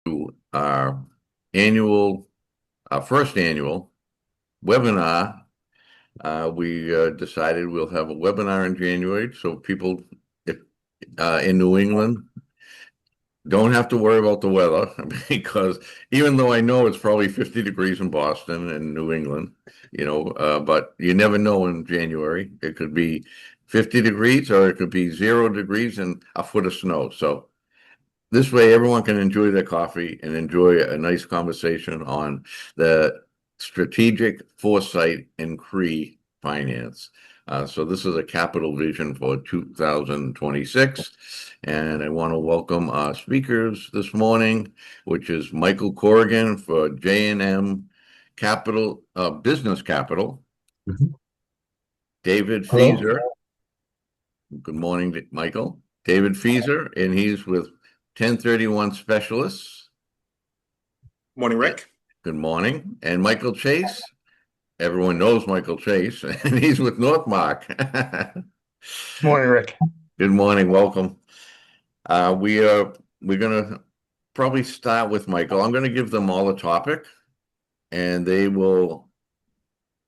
to our annual, our first annual webinar. We decided we'll have a webinar in January, so people if, in New England don't have to worry about the weather because even though I know it's probably 50 degrees in Boston and New England, but you never know in January. It could be 50 degrees or it could be 0 degrees and a foot of snow. So this way, everyone can enjoy their coffee and enjoy a nice conversation on the strategic foresight in CRE finance. So this is a capital vision for 2026. And I want to welcome our speakers this morning, which is Michael Corrigan for J&M Capital, Business Capital, Mhm. David Hello. Feaser. Good morning, Michael. David Feaser, and he's with 1031 Specialists. Morning, Yeah. Rick. Good morning. And Michael Chase. Everyone knows Michael Chase, and he's with Northmarq. Morning, Rick. Good morning. Welcome. We're gonna probably start with Michael. I'm gonna give them all a topic, and they'll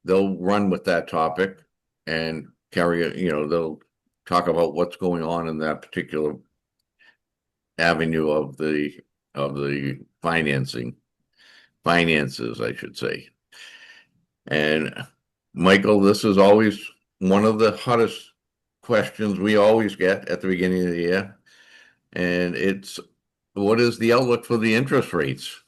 run with that topic and carry it, they'll talk about what's going on in that particular avenue of the finances, I should say. And Michael, this is always one of the hottest questions we always get at the beginning of the year. And it's what is the outlook for the interest rates?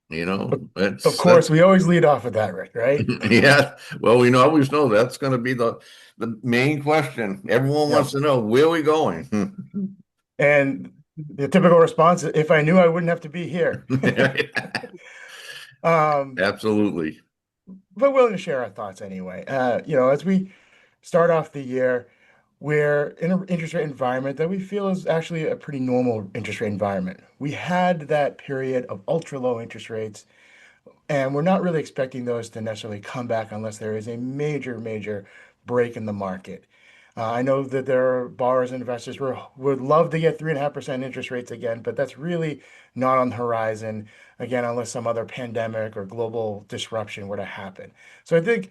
Of of That's course, we always lead off with that, Rick, right? yeah. Well, we always know that's going to be the main question. Everyone wants Yep. to know where are we going. And the typical response is, if I knew, I wouldn't have to be here. Um, Absolutely. but willing to share our thoughts anyway. As we start off the year, we're in an interest rate environment that we feel is actually a pretty normal interest rate environment. We had that period of ultra low interest rates. And we're not really expecting those to necessarily come back unless there is a major, major break in the market. I know that there are borrowers and investors who would love to get 3.5% interest rates again, but that's really not on the horizon, again, unless some other pandemic or global disruption were to happen. So I think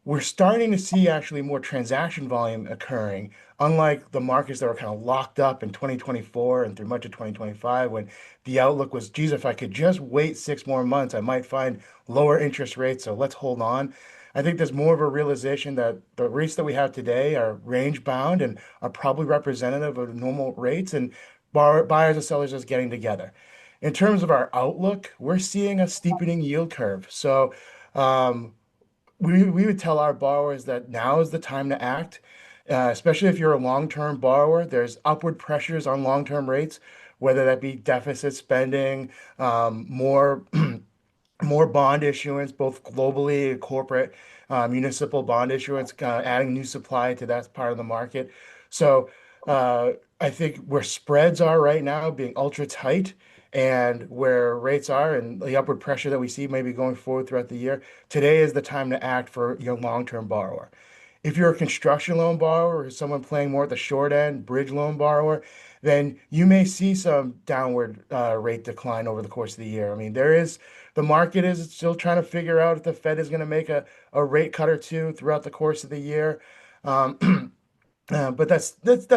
we're starting to see actually more transaction volume occurring, unlike the markets that were kind of locked up in 2024 and through much of 2025 when the outlook was, geez, if I could just wait 6 more months, I might find lower interest rates. So let's hold on. I think there's more of a realization that the rates that we have today are range bound and are probably representative of normal rates, and buyers and sellers just getting together. In terms of our outlook, we're seeing a steepening yield curve. So um, we would tell our borrowers that now is the time to act, especially if you're a long-term borrower. There's upward pressures on long-term rates, whether that be deficit spending, more more bond issuance, both globally and corporate, municipal bond issuance, adding new supply to that part of the market. So I think where spreads are right now being ultra tight and where rates are and the upward pressure that we see maybe going forward throughout the year, today is the time to act for your long-term borrower. If you're a construction loan borrower or someone playing more at the short end, bridge loan borrower, then you may see some downward rate decline over the course of the year. I mean, the market is still trying to figure out if the Fed is going to make a rate cut or two throughout the course of the year. Um, but that's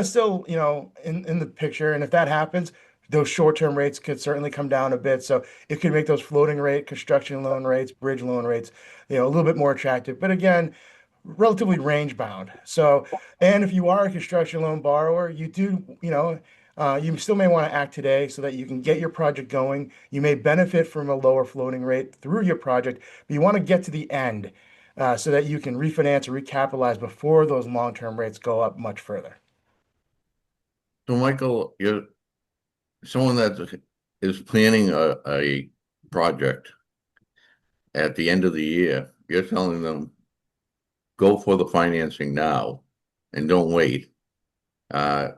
still, in the picture. And if that happens, those short-term rates could certainly come down a bit. So it could make those floating rate construction loan rates, bridge loan rates, a little bit more attractive. But again, relatively range bound. So, and if you are a construction loan borrower, you do, you still may want to act today so that you can get your project going. You may benefit from a lower floating rate through your project, but you want to get to the end so that you can refinance or recapitalize before those long-term rates go up much further. So Michael, you're someone that is planning a project at the end of the year. You're telling them go for the financing now and don't wait, uh,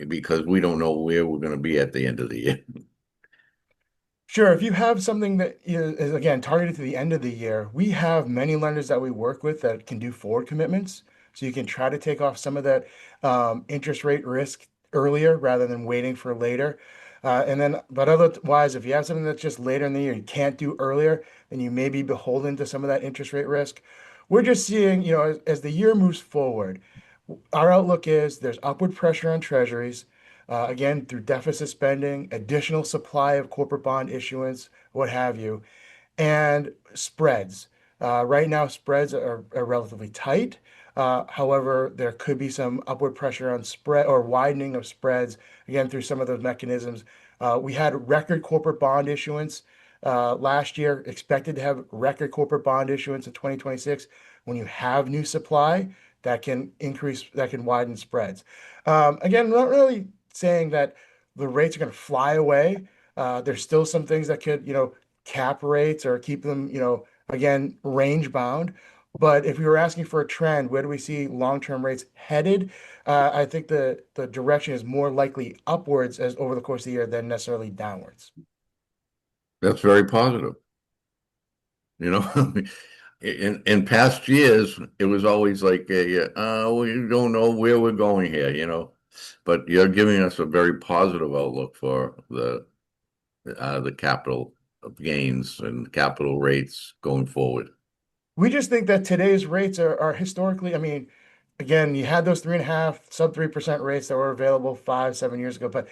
because we don't know where we're going to be at the end of the year. Sure. If you have something that is, again, targeted to the end of the year, we have many lenders that we work with that can do forward commitments. So you can try to take off some of that interest rate risk earlier rather than waiting for later. But otherwise, if you have something that's just later in the year, you can't do earlier, then you may be beholden to some of that interest rate risk. We're just seeing, as the year moves forward, our outlook is there's upward pressure on treasuries, again, through deficit spending, additional supply of corporate bond issuance, what have you, and spreads. Right now, spreads are relatively tight. However, there could be some upward pressure on spread or widening of spreads, again, through some of those mechanisms. We had record corporate bond issuance last year, expected to have record corporate bond issuance in 2026. When you have new supply, that can widen spreads. Again, I'm not really saying that the rates are going to fly away. There's still some things that could, cap rates or keep them, again, range bound. But if we were asking for a trend, where do we see long-term rates headed? I think the direction is more likely upwards as over the course of the year than necessarily downwards. That's very positive. You know, in past years, it was always like we don't know where we're going here, but you're giving us a very positive outlook for the capital gains and capital rates going forward. We just think that today's rates are historically, I mean, again, you had those 3.5, sub 3% rates that were available 5, 7 years ago. But,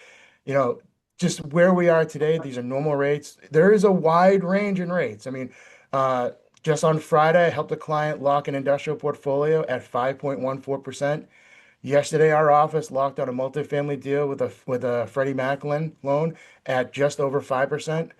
you know, just where we are today, these are normal rates. There is a wide range in rates. I mean, uh, just on Friday, I helped a client lock an industrial portfolio at 5.14%. Yesterday, our office locked on a multifamily deal with a Freddie Mac loan at just over 5%.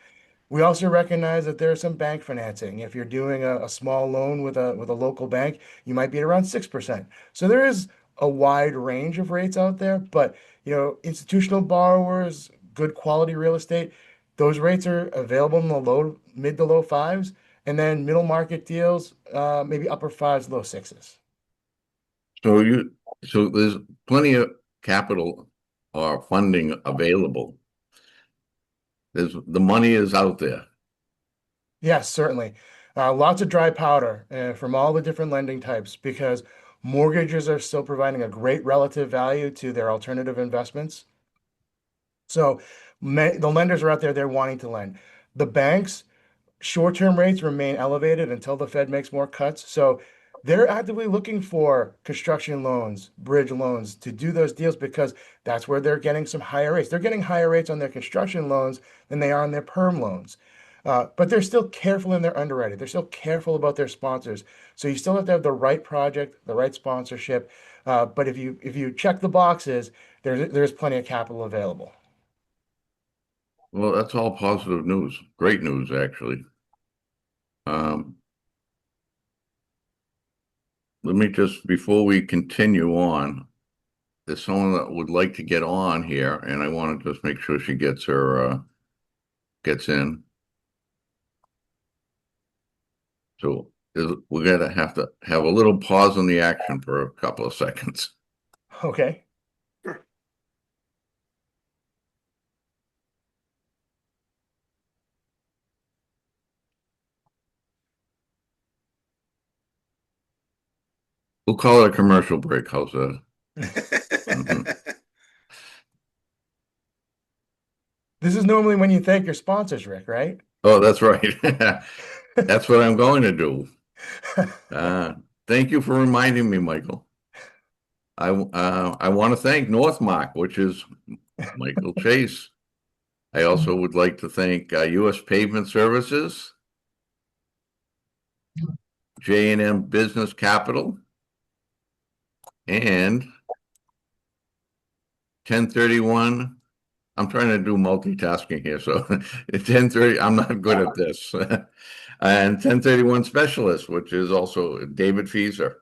We also recognize that there's some bank financing. If you're doing a small loan with a local bank, you might be at around 6%. So there is a wide range of rates out there, but institutional borrowers, good quality real estate, those rates are available in the mid to low fives, and then middle market deals, maybe upper fives, low sixes. So so there's plenty of capital or funding available. The money is out there. Yes, certainly. Lots of dry powder from all the different lending types because mortgages are still providing a great relative value to their alternative investments. So the lenders are out there, they're wanting to lend. The banks, short-term rates remain elevated until the Fed makes more cuts. So they're actively looking for construction loans, bridge loans to do those deals because that's where they're getting some higher rates. They're getting higher rates on their construction loans than they are on their perm loans. But they're still careful in their underwriting. They're still careful about their sponsors. So you still have to have the right project, the right sponsorship. But if you check the boxes, there's plenty of capital available. Well, that's all positive news. Great news, actually. Um, Let me just, before we continue on, there's someone that would like to get on here, and I want to just make sure she gets in. So we're gonna have to have a little pause in the action for a couple of seconds. Okay. We'll call it a commercial break. How's that? Mhm. This is normally when you thank your sponsors, Rick, right? Oh, that's right. That's what I'm going to do. Uh, Thank you for reminding me, Michael. I want to thank Northmarq, which is Michael Chase. I also would like to thank U.S. Pavement Services, J&M Business Capital, and 1031. I'm trying to do multitasking here, so 1030. I'm not good at this. And 1031 Specialist, which is also David Fieser.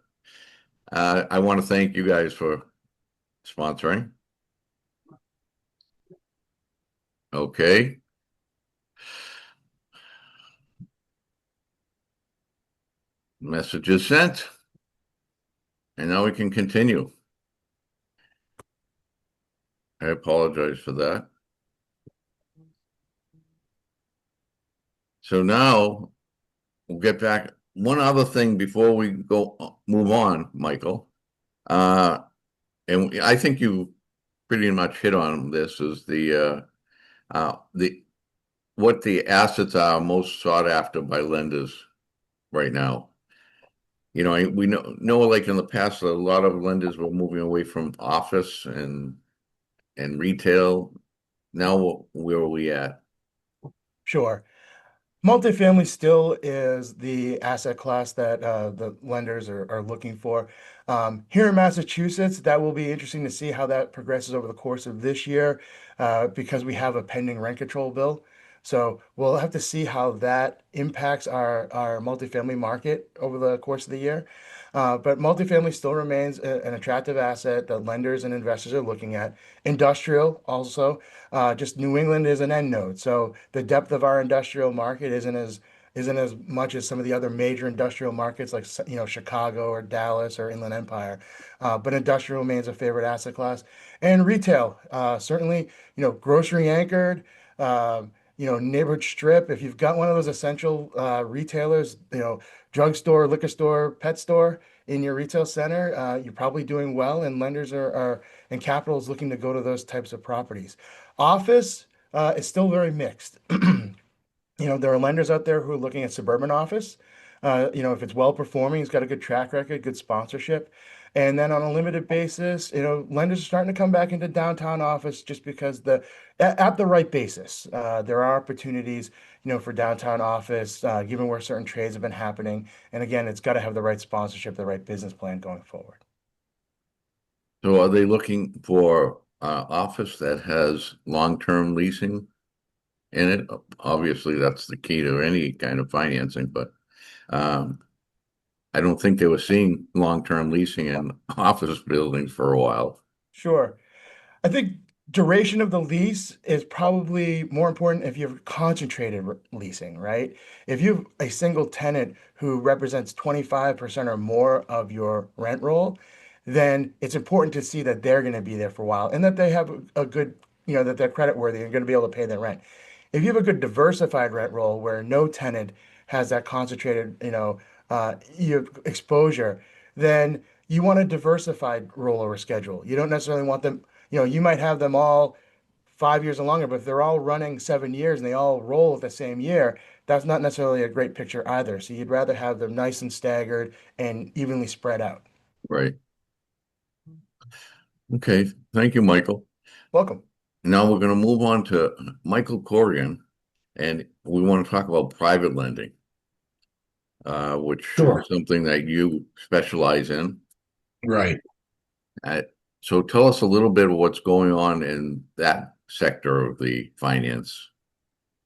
I want to thank you guys for sponsoring. Okay. Message is sent. And now we can continue. I apologize for that. So now we'll get back. One other thing before we move on, Michael. And I think you pretty much hit on this is The what the assets are most sought after by lenders right now. We know like in the past, a lot of lenders were moving away from office and retail. Now, where are we at? Sure. Multifamily still is the asset class that the lenders are looking for. Here in Massachusetts, that will be interesting to see how that progresses over the course of this year because we have a pending rent control bill. So we'll have to see how that impacts our multifamily market over the course of the year. But multifamily still remains an attractive asset that lenders and investors are looking at. Industrial also. Just New England is an end node, so the depth of our industrial market isn't as much as some of the other major industrial markets like Chicago or Dallas or Inland Empire. But industrial remains a favorite asset class, and retail certainly grocery anchored. Neighborhood strip. If you've got one of those essential retailers, drugstore, liquor store, pet store in your retail center, you're probably doing well, and lenders and capital is looking to go to those types of properties. Office is still very mixed. There are lenders out there who are looking at suburban office. If it's well performing, it's got a good track record, good sponsorship. And then on a limited basis, lenders are starting to come back into downtown office just because at the right basis, there are opportunities, for downtown office, given where certain trades have been happening. And again, it's got to have the right sponsorship, the right business plan going forward. So are they looking for office that has long-term leasing in it? Obviously, that's the key to any kind of financing, but um, I don't think they were seeing long-term leasing in office buildings for a while. Sure. I think duration of the lease is probably more important if you have concentrated leasing, right? If you have a single tenant who represents 25% or more of your rent roll, then it's important to see that they're going to be there for a while and that they have a good, that they're credit worthy and going to be able to pay their rent. If you have a good diversified rent roll where no tenant has that concentrated, exposure, then you want a diversified rollover schedule. You don't necessarily want them, you might have them all 5 years or longer, but if they're all running 7 years and they all roll at the same year, that's not necessarily a great picture either. So you'd rather have them nice and staggered and evenly spread out. Right. Okay. Thank you, Michael. Welcome. Now we're going to move on to Michael Corrigan, and we want to talk about private lending, which Sure. is something that you specialize in. Right. So tell us a little bit of what's going on in that sector of the finance.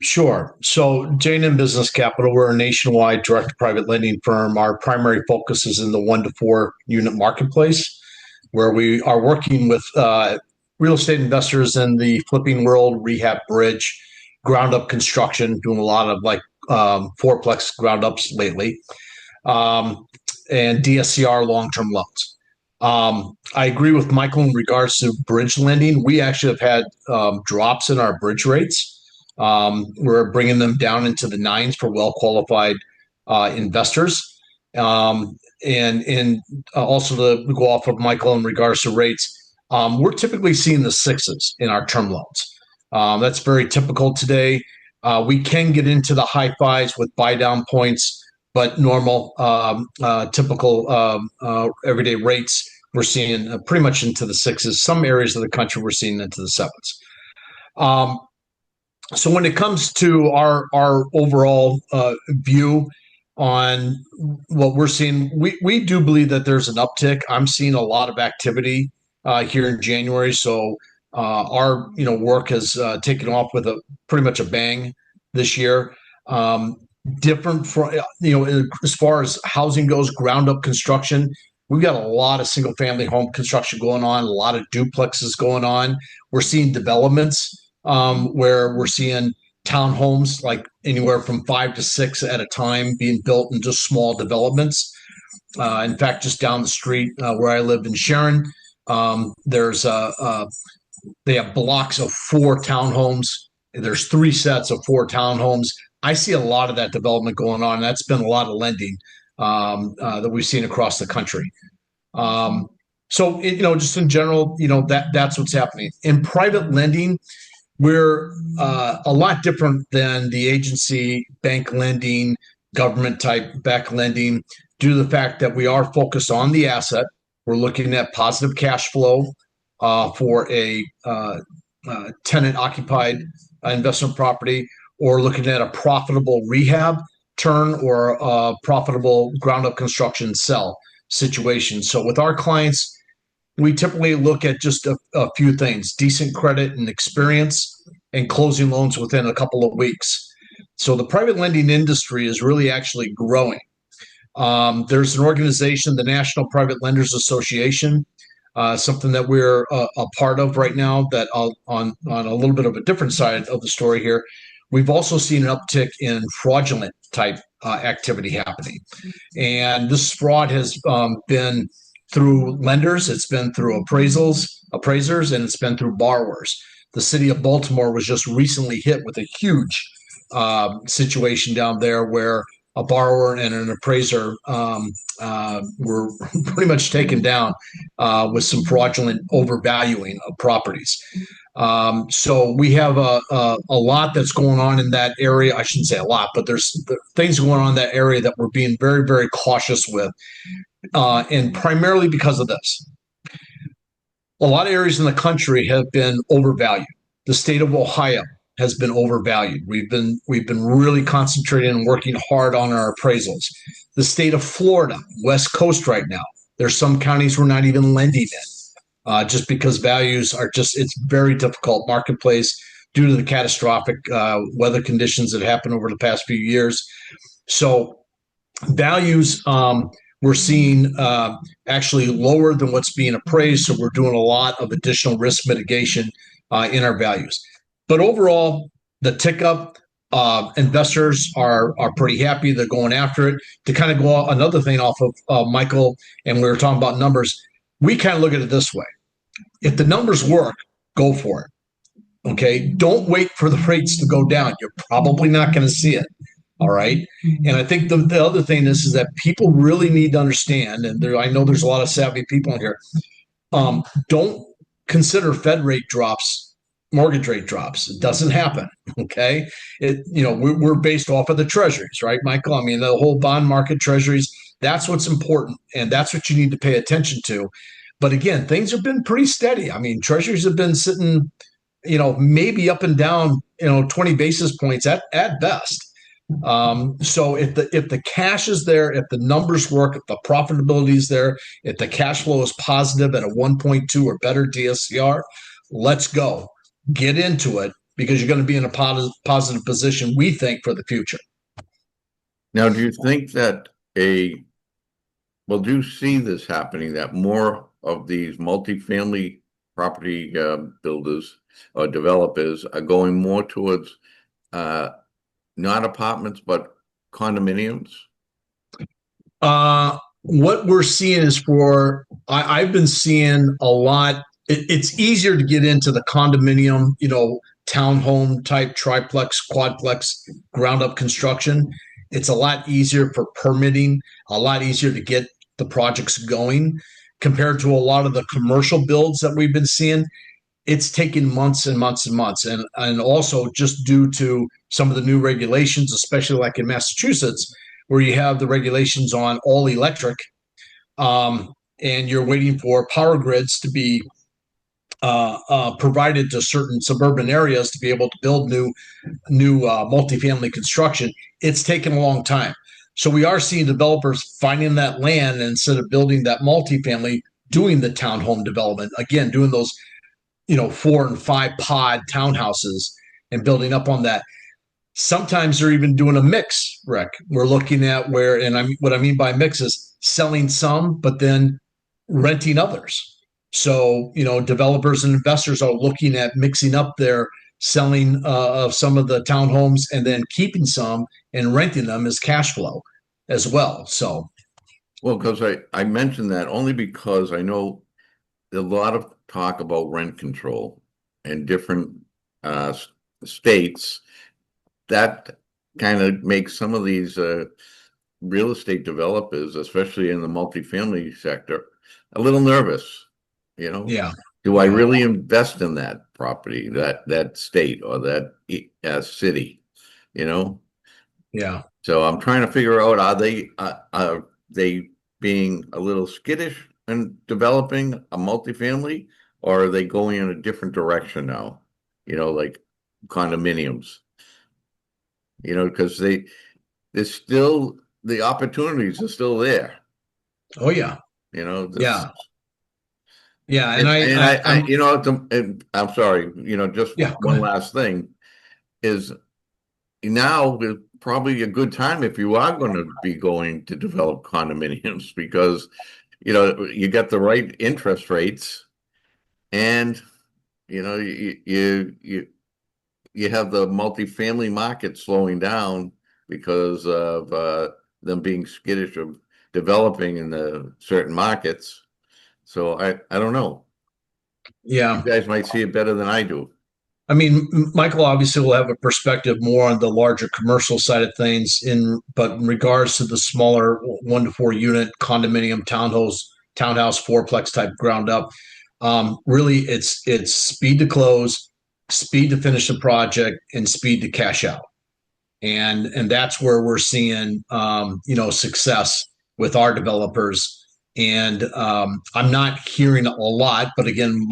Sure. So J&M Business Capital, we're a nationwide direct private lending firm. Our primary focus is in the 1 to 4 unit marketplace, where we are working with real estate investors in the flipping world, rehab, bridge, ground up construction, doing a lot of fourplex ground ups lately, and DSCR long term loans. I agree with Michael in regards to bridge lending. We actually have had drops in our bridge rates. We're bringing them down into the 9s for well qualified investors. And also to go off of Michael in regards to rates, we're typically seeing the 6s in our term loans. That's very typical today. We can get into the high 5s with buy down points, but normal, typical everyday rates, we're seeing pretty much into the 6s. Some areas of the country, we're seeing into the 7s. So when it comes to our overall view on what we're seeing, we do believe that there's an uptick. I'm seeing a lot of activity here in January. So our work has taken off with pretty much a bang this year. Different from as far as housing goes, ground up construction. We've got a lot of single family home construction going on, a lot of duplexes going on. We're seeing developments where we're seeing townhomes like anywhere from 5 to 6 at a time being built in just small developments. In fact, just down the street where I live in Sharon, there's they have blocks of 4 townhomes. There's 3 sets of 4 townhomes. I see a lot of that development going on. That's been a lot of lending that we've seen across the country. So just in general, that's what's happening in private lending. we're a lot different than the agency bank lending, government type back lending, due to the fact that we are focused on the asset. We're looking at positive cash flow for a tenant occupied investment property, or looking at a profitable rehab turn or a profitable ground up construction sell situation. So with our clients, we typically look at just a few things: decent credit and experience, and closing loans within a couple of weeks. So the private lending industry is really actually growing. There's an organization, the National Private Lenders Association, something that we're a part of right now, that on a little bit of a different side of the story here. We've also seen an uptick in fraudulent type activity happening. And this fraud has been through lenders, it's been through appraisers, and it's been through borrowers. The city of Baltimore was just recently hit with a huge situation down there where a borrower and an appraiser were pretty much taken down with some fraudulent overvaluing of properties. So we have a lot that's going on in that area. I shouldn't say a lot, but there's things going on in that area that we're being very, very cautious with. And primarily because of this. A lot of areas in the country have been overvalued. The state of Ohio has been overvalued. We've been really concentrating and working hard on our appraisals. The state of Florida, West Coast right now, there's some counties we're not even lending in, just because values are it's very difficult marketplace due to the catastrophic weather conditions that happened over the past few years. So values, we're seeing actually lower than what's being appraised. So we're doing a lot of additional risk mitigation in our values. But overall, the tick up, investors are pretty happy. They're going after it. To kind of go another thing off of Michael, and we were talking about numbers, we kind of look at it this way. If the numbers work, go for it. Okay? Don't wait for the rates to go down. You're probably not going to see it. All right. And I think the other thing is that people really need to understand, and I know there's a lot of savvy people in here, don't consider Fed rate drops, mortgage rate drops. It doesn't happen. Okay. We're based off of the treasuries, right, Michael? I mean, the whole bond market, treasuries, that's what's important. And that's what you need to pay attention to. But again, things have been pretty steady. I mean, treasuries have been sitting, maybe up and down, 20 basis points at best. So if the cash is there, if the numbers work, if the profitability is there, if the cash flow is positive at a 1.2 or better DSCR, let's go. Get into it, because you're going to be in a positive position, we think, for the future. Now, do you think that do you see this happening, that more of these multifamily property builders or developers are going more towards not apartments, but condominiums? What we're seeing is I've been seeing a lot. It's easier to get into the condominium, townhome type, triplex, quadplex, ground up construction. It's a lot easier for permitting, a lot easier to get the projects going compared to a lot of the commercial builds that we've been seeing. It's taken months and months and months. And also just due to some of the new regulations, especially like in Massachusetts, where you have the regulations on all electric, and you're waiting for power grids to be provided to certain suburban areas to be able to build new multifamily construction. It's taken a long time. So we are seeing developers finding that land, and instead of building that multifamily, doing the townhome development, again, doing those 4 and 5 pod townhouses and building up on that. Sometimes they're even doing a mix, Rick. We're looking at what I mean by mix is selling some, but then renting others. So, developers and investors are looking at mixing up their selling of some of the townhomes and then keeping some and renting them as cash flow as well. So, well, because I mentioned that only because I know a lot of talk about rent control in different states. That kind of makes some of these real estate developers, especially in the multifamily sector, a little nervous, Yeah. Do I Yeah. really invest in that property, that state or that city? You know? Yeah. So I'm trying to figure out, are they being a little skittish and developing a multifamily, or are they going in a different direction now? Like condominiums, because there's still the opportunities are still there, Oh yeah. this, Yeah. Yeah. And and I'm and I'm sorry, just yeah, go one ahead. last thing is now is probably a good time if you are going to be going to develop condominiums because you got the right interest rates and you have the multifamily market slowing down because of them being skittish of developing in the certain markets. So I don't know. You Yeah. guys might see it better than I do. I mean, Michael obviously will have a perspective more on the larger commercial side of things, but in regards to the smaller 1 to 4 unit condominium townhouse fourplex type ground up, really it's speed to close, speed to finish the project, and speed to cash out, and that's where we're seeing success with our developers. And I'm not hearing a lot, but again,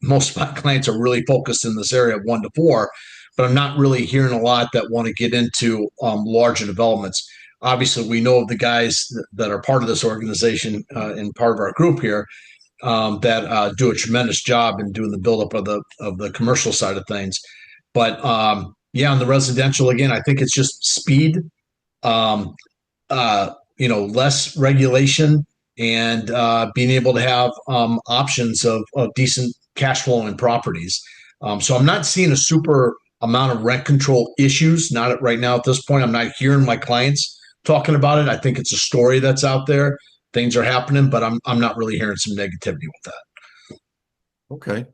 most of my clients are really focused in this area of 1 to 4, but I'm not really hearing a lot that want to get into larger developments. Obviously, we know of the guys that are part of this organization and part of our group here that do a tremendous job in doing the buildup of the commercial side of things. But yeah, on the residential, again, I think it's just speed, um, less regulation, and being able to have options of decent cash flowing properties. So I'm not seeing a super amount of rent control issues. Not right now at this point. I'm not hearing my clients talking about it. I think it's a story that's out there. Things are happening, but I'm not really hearing some negativity with that. Okay.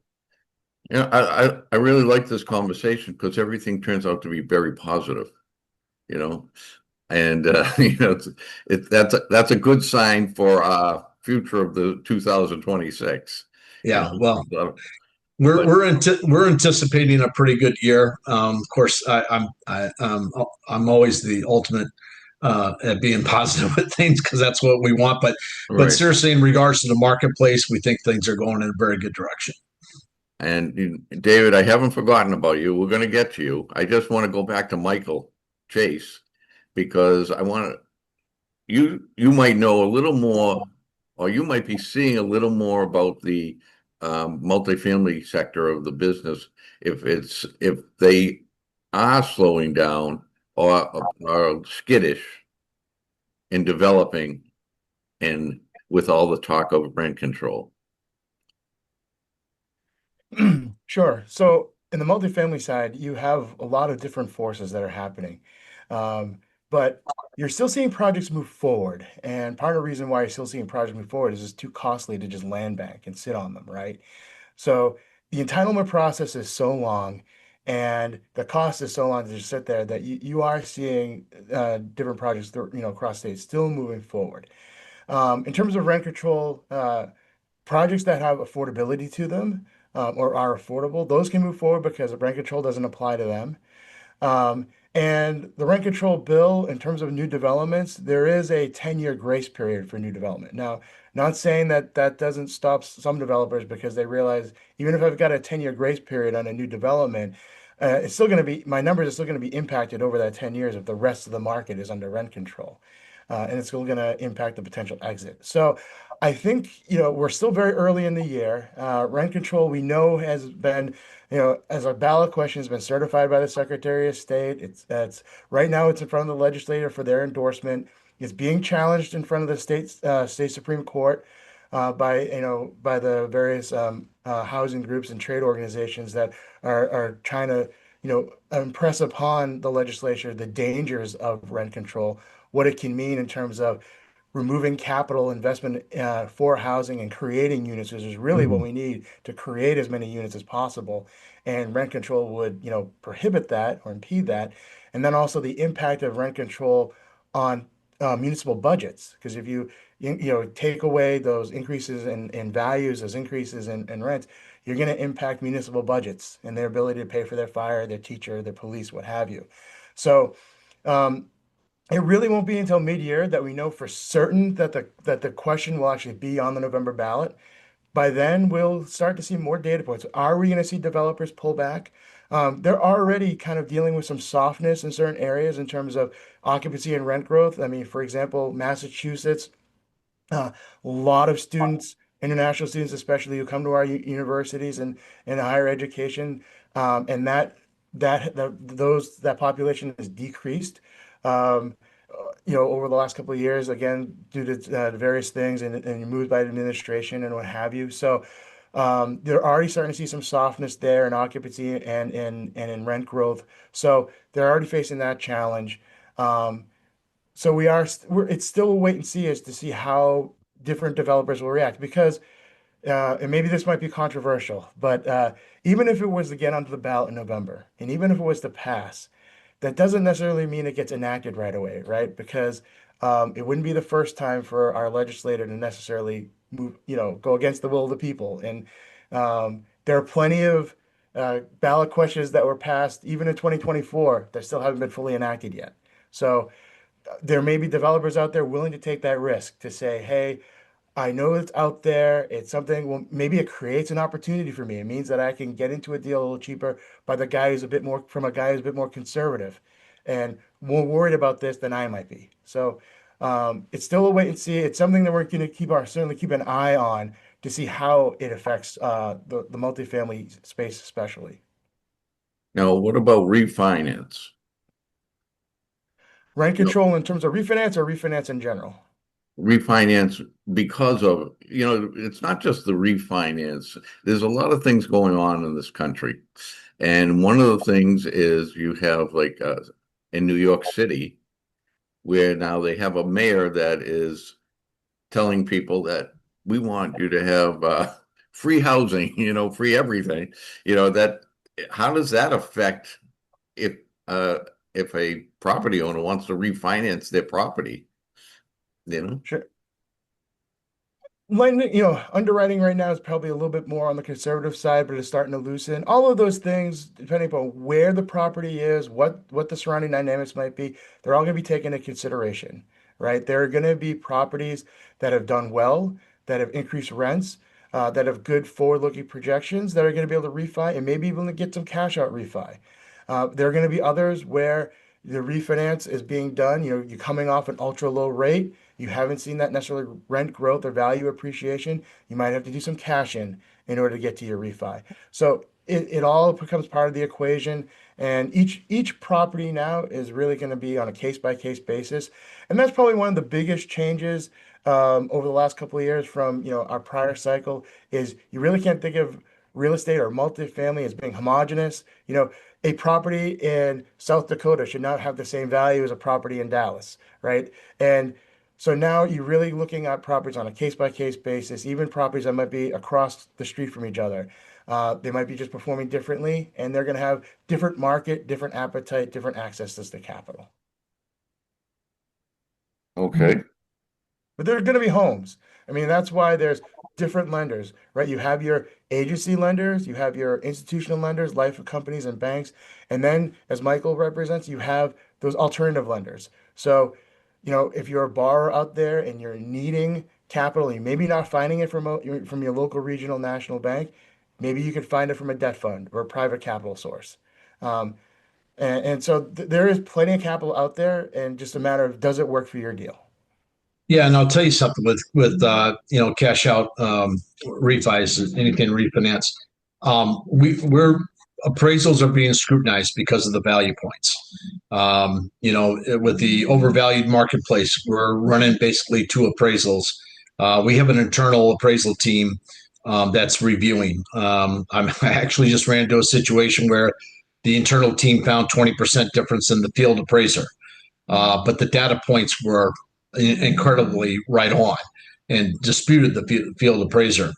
Yeah, I really like this conversation because everything turns out to be very positive, you know, and that's a good sign for future of the 2026, Yeah, well, So, we're but we're anticipating a pretty good year. Of course, I'm always the ultimate at being positive with things because that's what we want. But right. seriously, in regards to the marketplace, we think things are going in a very good direction. And David, I haven't forgotten about you. We're going to get to you. I just want to go back to Michael Chase because I want to. You might know a little more, or you might be seeing a little more about the multifamily sector of the business if they are slowing down or skittish in developing and with all the talk of rent control. Sure. So in the multifamily side, you have a lot of different forces that are happening. But you're still seeing projects move forward. And part of the reason why you're still seeing projects move forward is it's too costly to just land bank and sit on them, right? So the entitlement process is so long and the cost is so long to just sit there that you are seeing different projects, across states still moving forward. In terms of rent control, projects that have affordability to them or are affordable, those can move forward because the rent control doesn't apply to them. And the rent control bill, in terms of new developments, there is a 10-year grace period for new development. Now, not saying that that doesn't stop some developers because they realize even if I've got a 10-year grace period on a new development, it's still going to be, my numbers are still going to be impacted over that 10 years if the rest of the market is under rent control. And it's still going to impact the potential exit. So I think, we're still very early in the year. Rent control, we know, has been, as a ballot question, has been certified by the Secretary of State. That's right now it's in front of the legislature for their endorsement. It's being challenged in front of the state Supreme Court by the various housing groups and trade organizations that are trying to impress upon the legislature the dangers of rent control, what it can mean in terms of removing capital investment for housing and creating units, which is really what Mhm. we need to create as many units as possible. And rent control would, prohibit that or impede that. And then also the impact of rent control on municipal budgets. Because if you take away those increases in values, those increases in rent, you're going to impact municipal budgets and their ability to pay for their fire, their teacher, their police, what have you. So it really won't be until mid-year that we know for certain that the question will actually be on the November ballot. By then, we'll start to see more data points. Are we going to see developers pull back? They're already kind of dealing with some softness in certain areas in terms of occupancy and rent growth. I mean, for example, Massachusetts, a lot of students, international students especially, who come to our universities and higher education, and that population has decreased. Um, over the last couple of years, again, due to various things and moves by administration and what have you. So they're already starting to see some softness there in occupancy and in rent growth. So they're already facing that challenge. Um, so it's still a wait and see as to see how different developers will react because and maybe this might be controversial, but even if it was to get onto the ballot in November, and even if it was to pass, that doesn't necessarily mean it gets enacted right away, right? Because it wouldn't be the first time for our legislator to necessarily go against the will of the people. And there are plenty of ballot questions that were passed even in 2024 that still haven't been fully enacted yet. So there may be developers out there willing to take that risk to say, hey, I know it's out there. It's something, well, maybe it creates an opportunity for me. It means that I can get into a deal a little cheaper by the guy who's a bit more, from a guy who's a bit more conservative and more worried about this than I might be. So it's still a wait and see. It's something that we're going to certainly keep an eye on to see how it affects the multifamily space, especially. Now, what about refinance? Rent You know, control in terms of refinance or refinance in general? refinance because of, it's not just the refinance. There's a lot of things going on in this country. And one of the things is you have like in New York City, where now they have a mayor that is telling people that we want you to have free housing, free everything. That how does that affect if uh, if a property owner wants to refinance their property, you know? Sure. Underwriting right now is probably a little bit more on the conservative side, but it's starting to loosen. All of those things, depending upon where the property is, what the surrounding dynamics might be, they're all going to be taken into consideration, right? There are going to be properties that have done well, that have increased rents, that have good forward-looking projections, that are going to be able to refi and maybe even get some cash out refi. There are going to be others where the refinance is being done. You're coming off an ultra low rate. You haven't seen that necessarily rent growth or value appreciation. You might have to do some cash in order to get to your refi. So it all becomes part of the equation. And each property now is really going to be on a case by case basis. And that's probably one of the biggest changes over the last couple of years from our prior cycle is you really can't think of real estate or multifamily as being homogenous. A property in South Dakota should not have the same value as a property in Dallas, right? And so now you're really looking at properties on a case by case basis, even properties that might be across the street from each other. They might be just performing differently, and they're going to have different market, different appetite, different accesses to capital. Okay. But they're going to be homes. I mean, that's why there's different lenders, right? You have your agency lenders, you have your institutional lenders, life companies and banks. And then, as Michael represents, you have those alternative lenders. So, if you're a borrower out there and you're needing capital, you maybe not finding it from your local regional national bank, maybe you could find it from a debt fund or a private capital source. Um, and so there is plenty of capital out there, and just a matter of does it work for your deal? Yeah, and I'll tell you something with cash out refis, anything refinance. We're appraisals are being scrutinized because of the value points. With the overvalued marketplace, we're running basically two appraisals. We have an internal appraisal team that's reviewing. I actually just ran into a situation where the internal team found 20% difference in the field appraiser, but the data points were incredibly right on and disputed the field appraiser.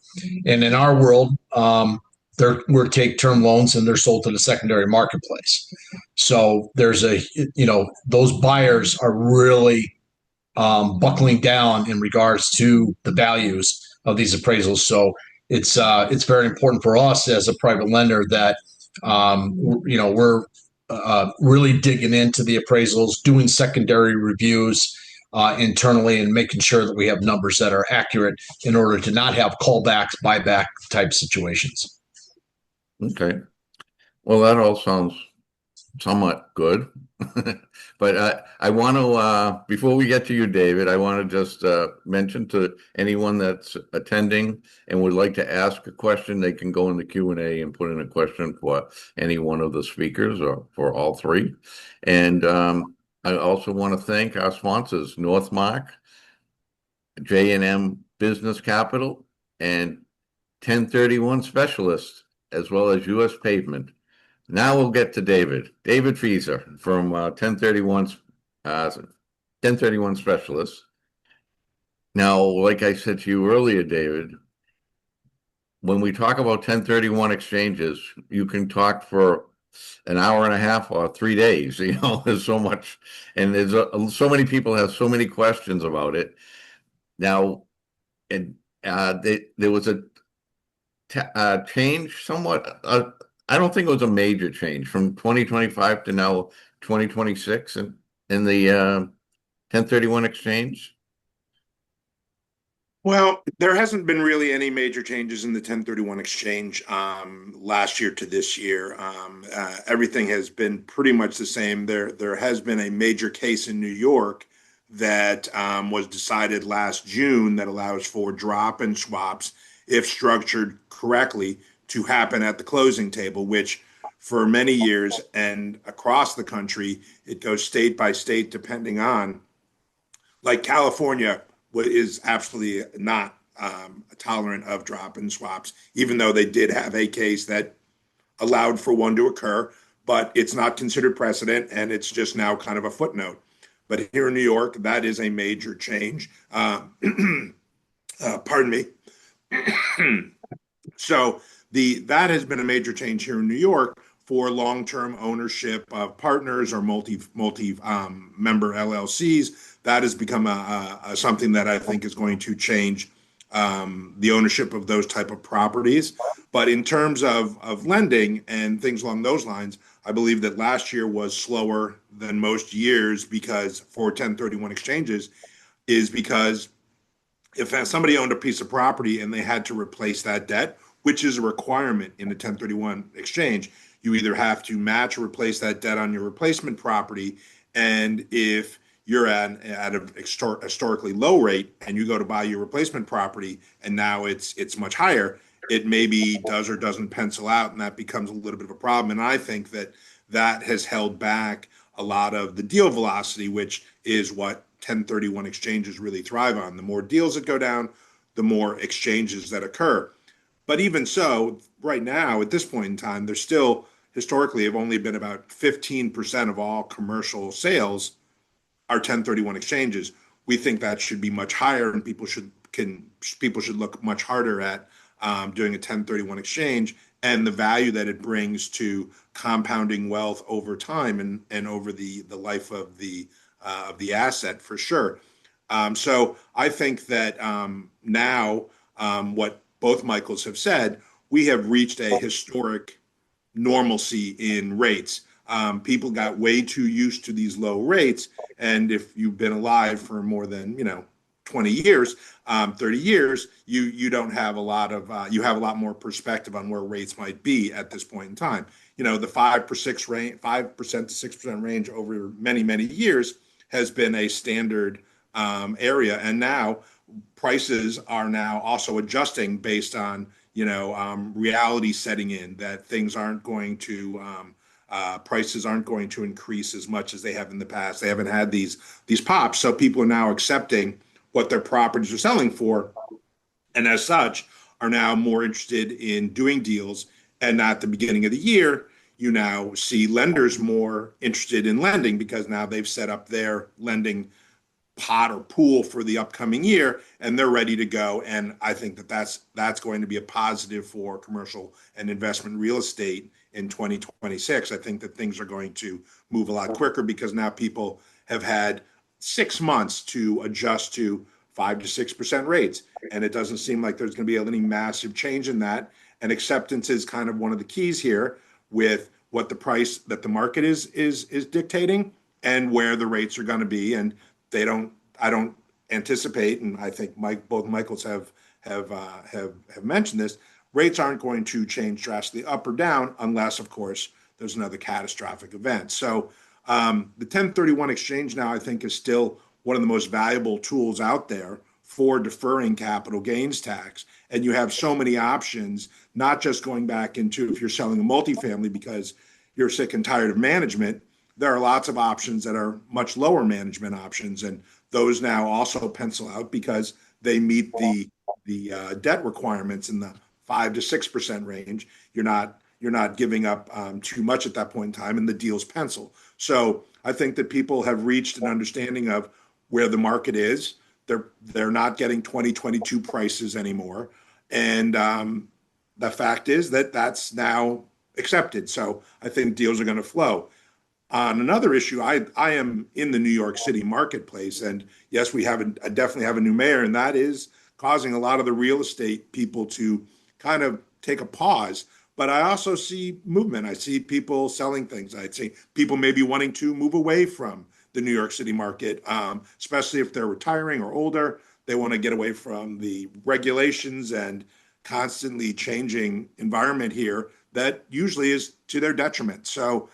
And in our world, we're take term loans and they're sold to the secondary marketplace. So there's those buyers are really buckling down in regards to the values of these appraisals. So it's very important for us as a private lender that we're really digging into the appraisals, doing secondary reviews internally, and making sure that we have numbers that are accurate in order to not have callbacks, buyback type situations. Okay. Well, that all sounds somewhat good. But I want to, before we get to you, David, I want to just mention to anyone that's attending and would like to ask a question, they can go in the Q&A and put in a question for any one of the speakers or for all three. And I also want to thank our sponsors, Northmarq, J&M Business Capital, and 1031 Specialists, as well as U.S. Pavement. Now we'll get to David. David Fieser from 1031 Specialists. Now, like I said to you earlier, David, when we talk about 1031 exchanges, you can talk for an hour and a half or 3 days. There's so much, and there's so many people have so many questions about it. Now, and there was a change somewhat. I don't think it was a major change from 2025 to now 2026 in the 1031 exchange. Well, there hasn't been really any major changes in the 1031 exchange last year to this year. Everything has been pretty much the same. There has been a major case in New York that was decided last June that allows for drop and swaps, if structured correctly, to happen at the closing table, which for many years and across the country, it goes state by state depending on, like California is absolutely not tolerant of drop and swaps, even though they did have a case that allowed for one to occur, but it's not considered precedent and it's just now kind of a footnote. But here in New York, that is a major change. Pardon me. So that has been a major change here in New York for long-term ownership of partners or multi member LLCs. That has become something that I think is going to change the ownership of those type of properties. But in terms of lending and things along those lines, I believe that last year was slower than most years because for 1031 exchanges is because if somebody owned a piece of property and they had to replace that debt, which is a requirement in the 1031 exchange, you either have to match or replace that debt on your replacement property. And if you're at a historically low rate and you go to buy your replacement property and now it's much higher, it maybe does or doesn't pencil out, and that becomes a little bit of a problem. And I think that has held back a lot of the deal velocity, which is what 1031 exchanges really thrive on. The more deals that go down, the more exchanges that occur. But even so, right now, at this point in time, there's still historically have only been about 15% of all commercial sales are 1031 exchanges. We think that should be much higher, and people should look much harder at doing a 1031 exchange and the value that it brings to compounding wealth over time and over the life of the asset for sure. So I think that now what both Michaels have said, we have reached a historic normalcy in rates. People got way too used to these low rates, and if you've been alive for more than 20 years, 30 years, you don't have a lot of you have a lot more perspective on where rates might be at this point in time. The 5% to 6% range over many years has been a standard area, and now prices are now also adjusting based on reality setting in that things aren't going to prices aren't going to increase as much as they have in the past. They haven't had these pops, so people are now accepting what their properties are selling for, and as such are now more interested in doing deals. And at the beginning of the year, you now see lenders more interested in lending because now they've set up their lending pot or pool for the upcoming year and they're ready to go. And I think that's going to be a positive for commercial and investment real estate in 2026. I think that things are going to move a lot quicker because now people have had 6 months to adjust to 5 to 6% rates. And it doesn't seem like there's going to be any massive change in that. And acceptance is kind of one of the keys here with what the price that the market is dictating and where the rates are going to be. And I don't anticipate, and I think both Michaels have mentioned this, rates aren't going to change drastically up or down unless, of course, there's another catastrophic event. So the 1031 exchange now, I think, is still one of the most valuable tools out there for deferring capital gains tax. And you have so many options, not just going back into if you're selling a multifamily because you're sick and tired of management. There are lots of options that are much lower management options, and those now also pencil out because they meet the debt requirements in the 5 to 6% range. You're not giving up too much at that point in time, and the deals pencil. So I think that people have reached an understanding of where the market is. They're not getting 2022 prices anymore, and the fact is that that's now accepted. So I think deals are going to flow. On another issue, I am in the New York City marketplace, and yes, I definitely have a new mayor, and that is causing a lot of the real estate people to kind of take a pause. But I also see movement. I see people selling things. I see people maybe wanting to move away from the New York City market, especially if they're retiring or older. They want to get away from the regulations and constantly changing environment here that usually is to their detriment. So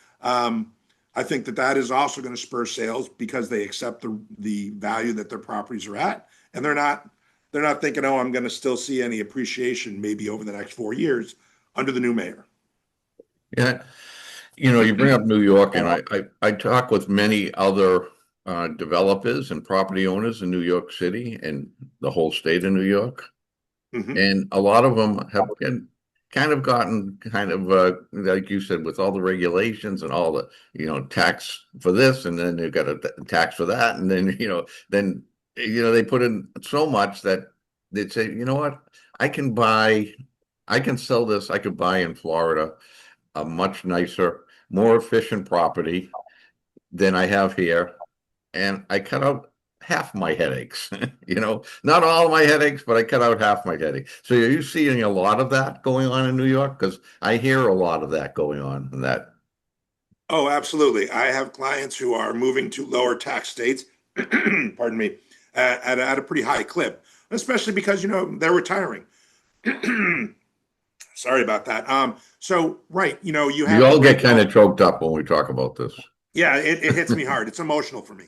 I think that is also going to spur sales because they accept the value that their properties are at, and they're not thinking, oh, I'm going to still see any appreciation maybe over the next 4 years under the new mayor. Yeah. You bring up New York, and I talk with many other developers and property owners in New York City and the whole state of New York. Mm-hmm. And a lot of them have gotten like you said, with all the regulations and all the, tax for this, and then they've got a tax for that. And then, they put in so much that they'd say, you know what, I can sell this. I could buy in Florida a much nicer, more efficient property than I have here. And I cut out half my headaches, not all my headaches, but I cut out half my headaches. So are you seeing a lot of that going on in New York? Because I hear a lot of that going on in that. Oh, absolutely. I have clients who are moving to lower tax states, pardon me, at a pretty high clip, especially because, they're retiring. Sorry about that. So, right, you have We all get kind of choked up when we talk about this. Yeah, it hits me hard. It's emotional for me.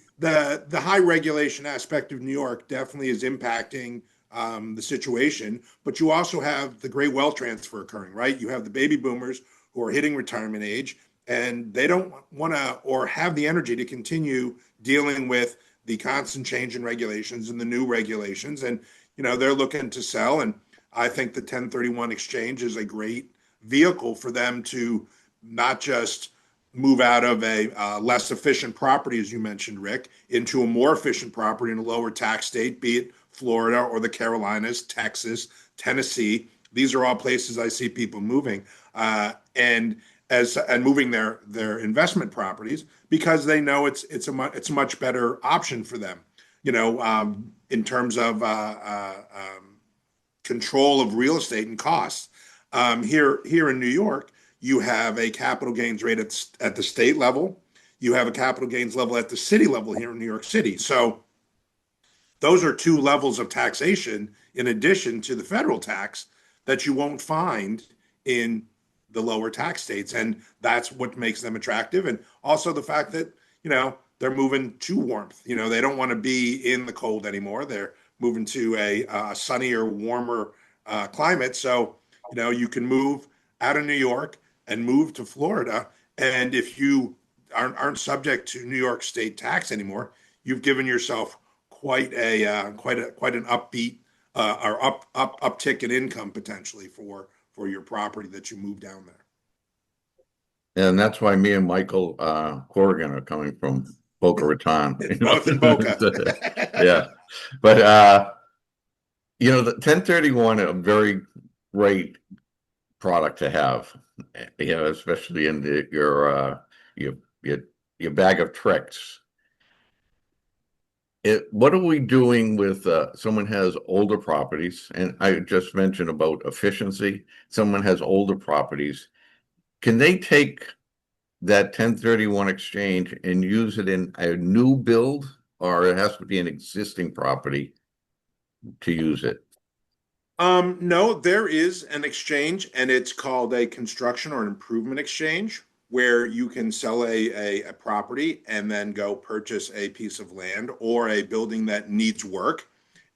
The high regulation aspect of New York definitely is impacting the situation, but you also have the great wealth transfer occurring, right? You have the baby boomers who are hitting retirement age, and they don't want to or have the energy to continue dealing with the constant change in regulations and the new regulations, and they're looking to sell. And I think the 1031 exchange is a great vehicle for them to not just move out of a less efficient property, as you mentioned, Rick, into a more efficient property in a lower tax state, be it Florida or the Carolinas, Texas, Tennessee. These are all places I see people moving and moving their investment properties because they know it's a much better option for them. In terms of control of real estate and costs. Here in New York, you have a capital gains rate at the state level. You have a capital gains level at the city level here in New York City. So those are two levels of taxation in addition to the federal tax that you won't find in the lower tax states. And that's what makes them attractive. And also the fact that, they're moving to warmth. They don't want to be in the cold anymore. They're moving to a sunnier, warmer climate. So, you can move out of New York and move to Florida. And if you aren't subject to New York state tax anymore, you've given yourself quite an upbeat or uptick in income potentially for your property that you move down there. And that's why me and Michael Corrigan are coming from Boca Raton. Both in Boca. Yeah. But the 1031 a very great product to have, especially in your bag of tricks. what are we doing with someone has older properties? And I just mentioned about efficiency. Someone has older properties. Can they take that 1031 exchange and use it in a new build, or it has to be an existing property to use it? No, there is an exchange, and it's called a construction or an improvement exchange, where you can sell a property and then go purchase a piece of land or a building that needs work,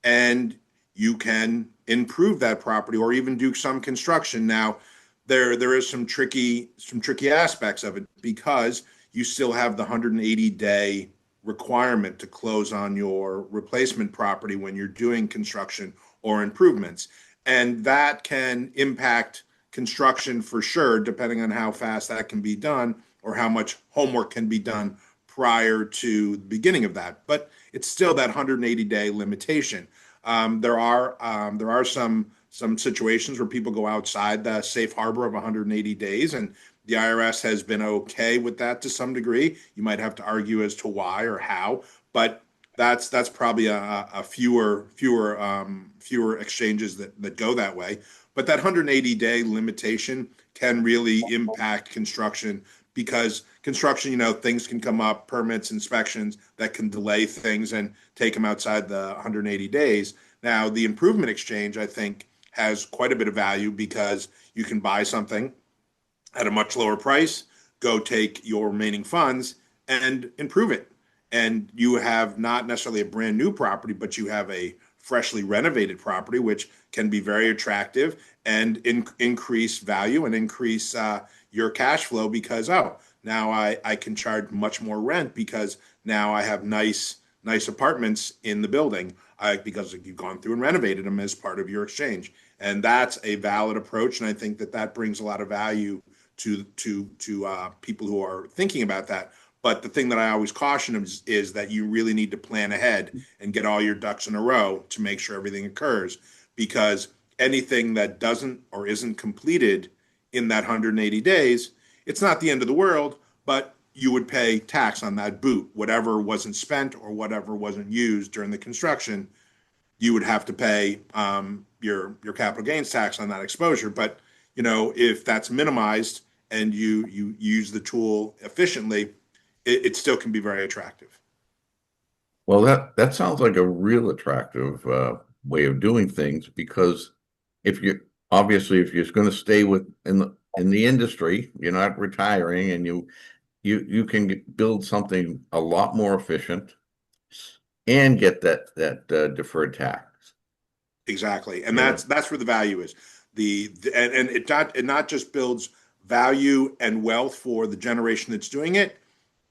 and you can improve that property or even do some construction. Now, there is some tricky aspects of it because you still have the 180-day requirement to close on your replacement property when you're doing construction or improvements. And that can impact construction for sure, depending on how fast that can be done or how much homework can be done prior to the beginning of that. But it's still that 180-day limitation. There are some situations where people go outside the safe harbor of 180 days, and the IRS has been okay with that to some degree. You might have to argue as to why or how, but that's probably a fewer exchanges that go that way. But that 180-day limitation can really impact construction because construction, things can come up, permits, inspections that can delay things and take them outside the 180 days. Now, the improvement exchange, I think, has quite a bit of value because you can buy something at a much lower price, go take your remaining funds and improve it. And you have not necessarily a brand new property, but you have a freshly renovated property, which can be very attractive and increase value and increase your cash flow because, now I can charge much more rent because now I have nice apartments in the building because you've gone through and renovated them as part of your exchange. And that's a valid approach. And I think that brings a lot of value to people who are thinking about that. But the thing that I always caution is that you really need to plan ahead and get all your ducks in a row to make sure everything occurs, because anything that doesn't or isn't completed in that 180 days, it's not the end of the world, but you would pay tax on that boot. Whatever wasn't spent or whatever wasn't used during the construction, you would have to pay your capital gains tax on that exposure. But if that's minimized and you use the tool efficiently, it still can be very attractive. Well, that sounds like a real attractive way of doing things, because if you're going to stay in the industry, you're not retiring, and you can build something a lot more efficient and get that deferred tax. Exactly, and that's where the value is. And it not just builds value and wealth for the generation that's doing it.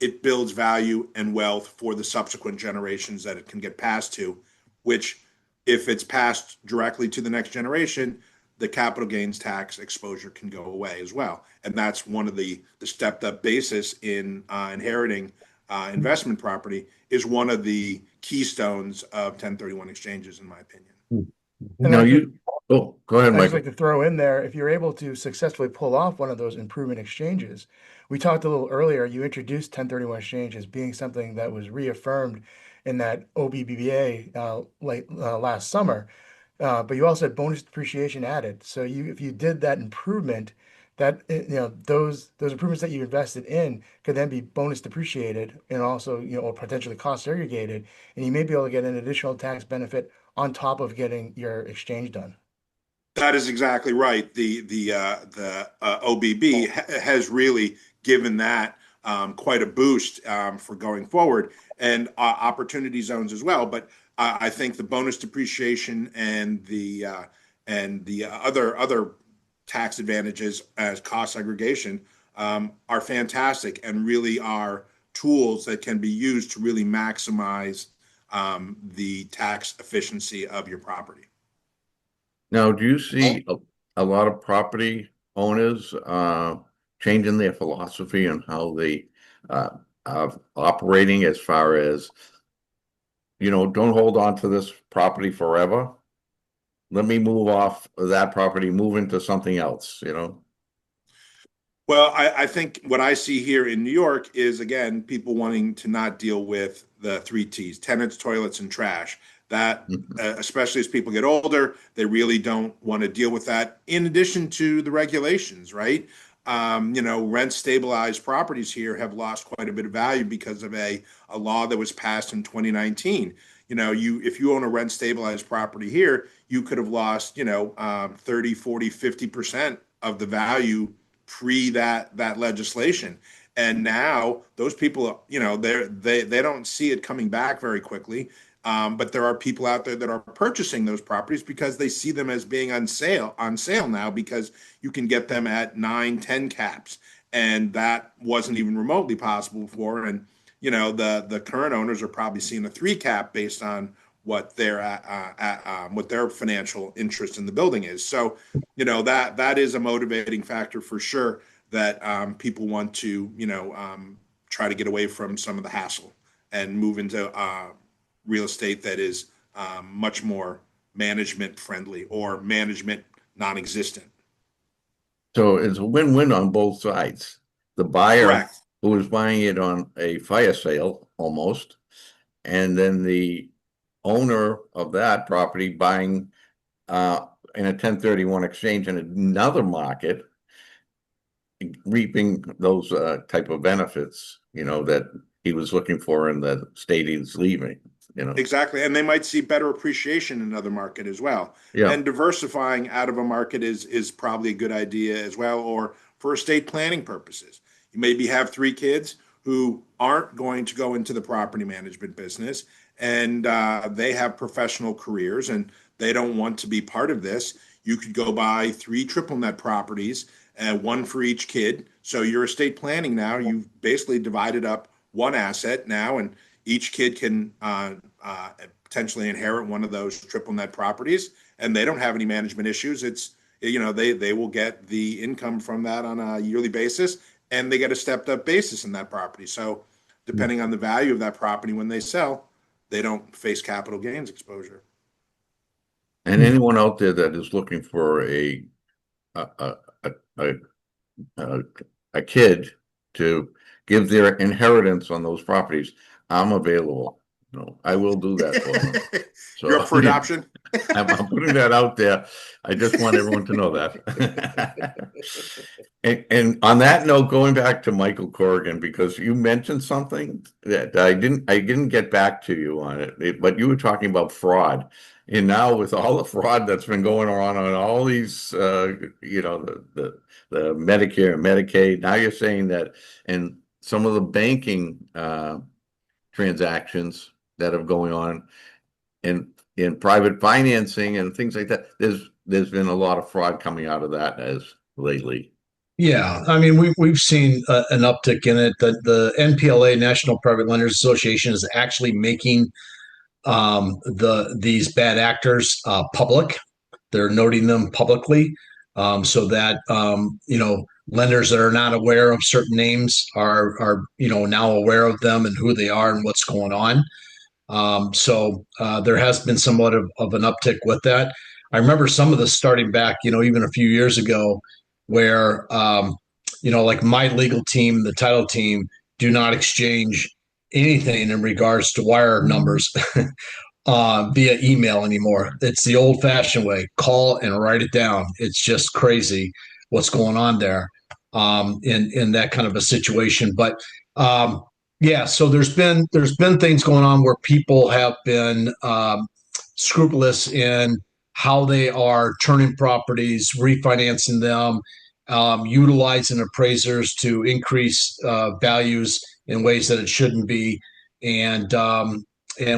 It builds value and wealth for the subsequent generations that it can get passed to, which, if it's passed directly to the next generation, the capital gains tax exposure can go away as well. And that's one of the stepped up basis in inheriting investment property, is one of the keystones of 1031 exchanges, in my opinion. And Now go ahead, I'd just Michael. like to throw in there, if you're able to successfully pull off one of those improvement exchanges, we talked a little earlier, you introduced 1031 exchange as being something that was reaffirmed in that OBBBA last summer, but you also had bonus depreciation added. So if you did that improvement, that those improvements that you invested in could then be bonus depreciated and also or potentially cost segregated, and you may be able to get an additional tax benefit on top of getting your exchange done. That is exactly right. The OBB has really given that quite a boost for going forward, and opportunity zones as well. But I think the bonus depreciation and the other tax advantages as cost segregation are fantastic and really are tools that can be used to really maximize the tax efficiency of your property. Now, do you see a lot of property owners changing their philosophy on how they are operating, as far as, don't hold on to this property forever? Let me move off of that property, move into something else, Well, I think what I see here in New York is, again, people wanting to not deal with the three T's: tenants, toilets, and trash. That, especially as people get older, they really don't want to deal with that. In addition to the regulations, right? Rent stabilized properties here have lost quite a bit of value because of a law that was passed in 2019. If you own a rent stabilized property here, you could have lost, 30, 40, 50% of the value pre that legislation. And now those people, they don't see it coming back very quickly. But there are people out there that are purchasing those properties because they see them as being on sale now, because you can get them at 9, 10 caps. And that wasn't even remotely possible before. And, the current owners are probably seeing a 3 cap based on what what their financial interest in the building is. So, that is a motivating factor for sure, that people want to, try to get away from some of the hassle and move into real estate that is much more management friendly or management non-existent. So it's a win-win on both sides. The buyer Correct. who is buying it on a fire sale almost, and then the owner of that property buying in a 1031 exchange in another market, reaping those type of benefits, that he was looking for in the state he's leaving. Exactly. And they might see better appreciation in another market as well. Yeah. And diversifying out of a market is probably a good idea as well, or for estate planning purposes. You maybe have 3 kids who aren't going to go into the property management business, and they have professional careers and they don't want to be part of this. You could go buy 3 triple net properties, one for each kid. So your estate planning now, you've basically divided up one asset now, and each kid can potentially inherit one of those triple net properties, and they don't have any management issues. It's, they will get the income from that on a yearly basis, and they get a stepped up basis in that property. So depending on the value of that property when they sell, they don't face capital gains exposure. And anyone out there that is looking for a a, a, a, a kid to give their inheritance on those properties, I'm available. I will do that for them. So You're up for adoption? I'm putting that out there. I just want everyone to know that. And on that note, going back to Michael Corrigan, because you mentioned something that I didn't get back to you on it, but you were talking about fraud. And now with all the fraud that's been going on all these, the Medicare and Medicaid, now you're saying that, and some of the banking transactions that are going on in private financing and things like that, there's been a lot of fraud coming out of that as lately. Yeah, I mean we've seen an uptick in it. The NPLA, National Private Lenders Association, is actually making these bad actors public. They're noting them publicly, so that lenders that are not aware of certain names are now aware of them and who they are and what's going on. So there has been somewhat of an uptick with that. I remember some of this starting back, even a few years ago, where like my legal team, the title team, do not exchange anything in regards to wire numbers via email anymore. It's the old-fashioned way: call and write it down. It's just crazy what's going on there in that kind of a situation. But yeah, so there's been things going on where people have been scrupulous in how they are turning properties, refinancing them, utilizing appraisers to increase values in ways that it shouldn't be. And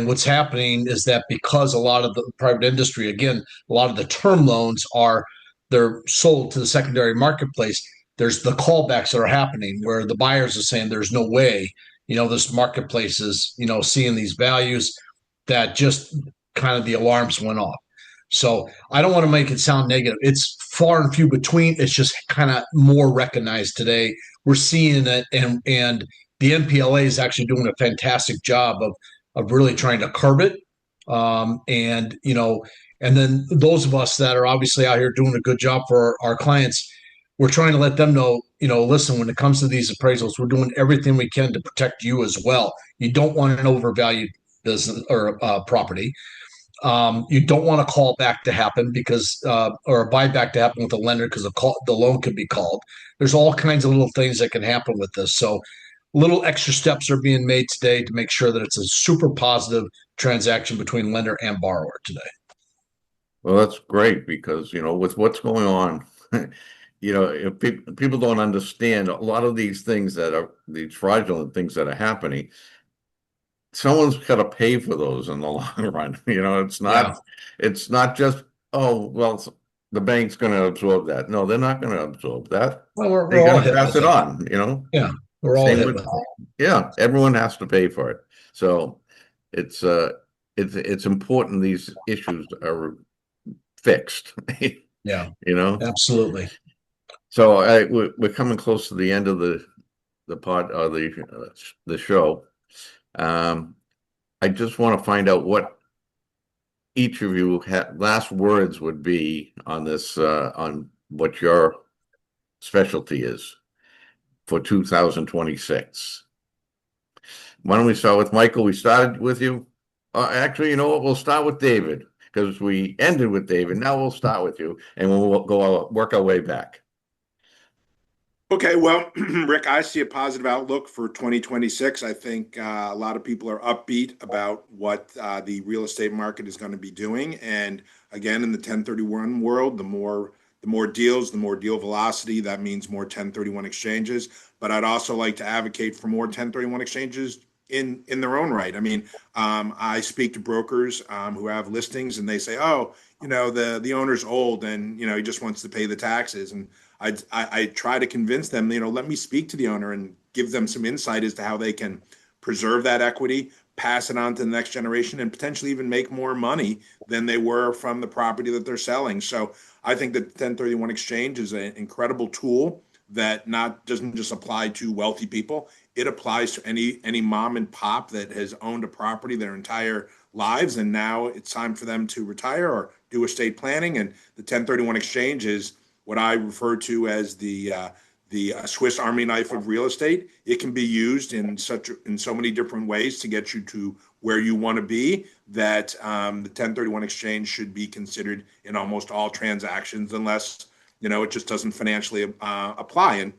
what's happening is that because a lot of the private industry, again, a lot of the term loans they're sold to the secondary marketplace. There's the callbacks that are happening where the buyers are saying there's no way, this marketplace is, seeing these values, that just kind of the alarms went off. So I don't want to make it sound negative. It's far and few between. It's just kind of more recognized today. We're seeing it, and the NPLA is actually doing a fantastic job of really trying to curb it. And then those of us that are obviously out here doing a good job for our clients, we're trying to let them know, listen, when it comes to these appraisals, we're doing everything we can to protect you as well. You don't want an overvalued business or property. You don't want a call back to happen because, or a buyback to happen with a lender because the loan could be called. There's all kinds of little things that can happen with this. So, little extra steps are being made today to make sure that it's a super positive transaction between lender and borrower today. Well, that's great because, with what's going on, if people don't understand a lot of these things these fraudulent things that are happening, someone's got to pay for those in the long run. Yeah. It's not just, oh, well, the bank's going to absorb that. No, they're not going to absorb that. Well, we're They're all going to hit pass with it it. on. Yeah. We're all Same hit with, with it. yeah, everyone has to pay for it. So it's, it's important these issues are fixed, Yeah. you know? Absolutely. So we're coming close to the end of the pod or the show. I just want to find out what each of you last words would be on this, on what your specialty is for 2026. Why don't we start with Michael? We started with you. Actually, you know what? We'll start with David because we ended with David. Now we'll start with you and we'll go work our way back. Okay, well, Rick, I see a positive outlook for 2026. I think a lot of people are upbeat about what the real estate market is going to be doing. And again, in the 1031 world, the more deals, the more deal velocity. That means more 1031 exchanges. But I'd also like to advocate for more 1031 exchanges in their own right. I mean, I speak to brokers who have listings, and they say, "Oh, the owner's old, and he just wants to pay the taxes." And I try to convince them, let me speak to the owner and give them some insight as to how they can preserve that equity, pass it on to the next generation, and potentially even make more money than they were from the property that they're selling. So I think that 1031 exchange is an incredible tool that not doesn't just apply to wealthy people. It applies to any mom and pop that has owned a property their entire lives, and now it's time for them to retire or do estate planning. And the 1031 exchange is what I refer to as the Swiss Army knife of real estate. It can be used in so many different ways to get you to where you want to be. That the 1031 exchange should be considered in almost all transactions, unless it just doesn't financially apply. And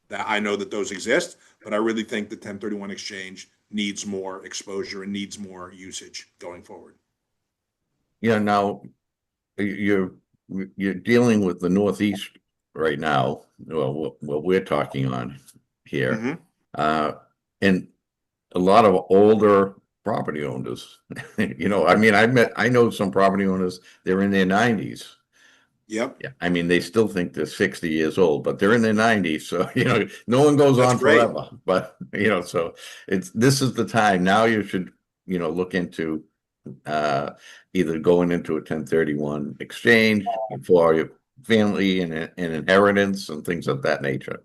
that I know that those exist, but I really think the 1031 exchange needs more exposure and needs more usage going forward. Yeah, now you're you're dealing with the Northeast right now. Well, what we're talking on here, Mm-hmm. and a lot of older property owners. I mean, I know some property owners. They're in their 90s. Yep. Yeah, I mean, they still think they're 60 years old, but they're in their 90s. So, no one goes That's on great. forever. But, so this is the time. Now you should, look into either going into a 1031 exchange for your family and inheritance and things of that nature.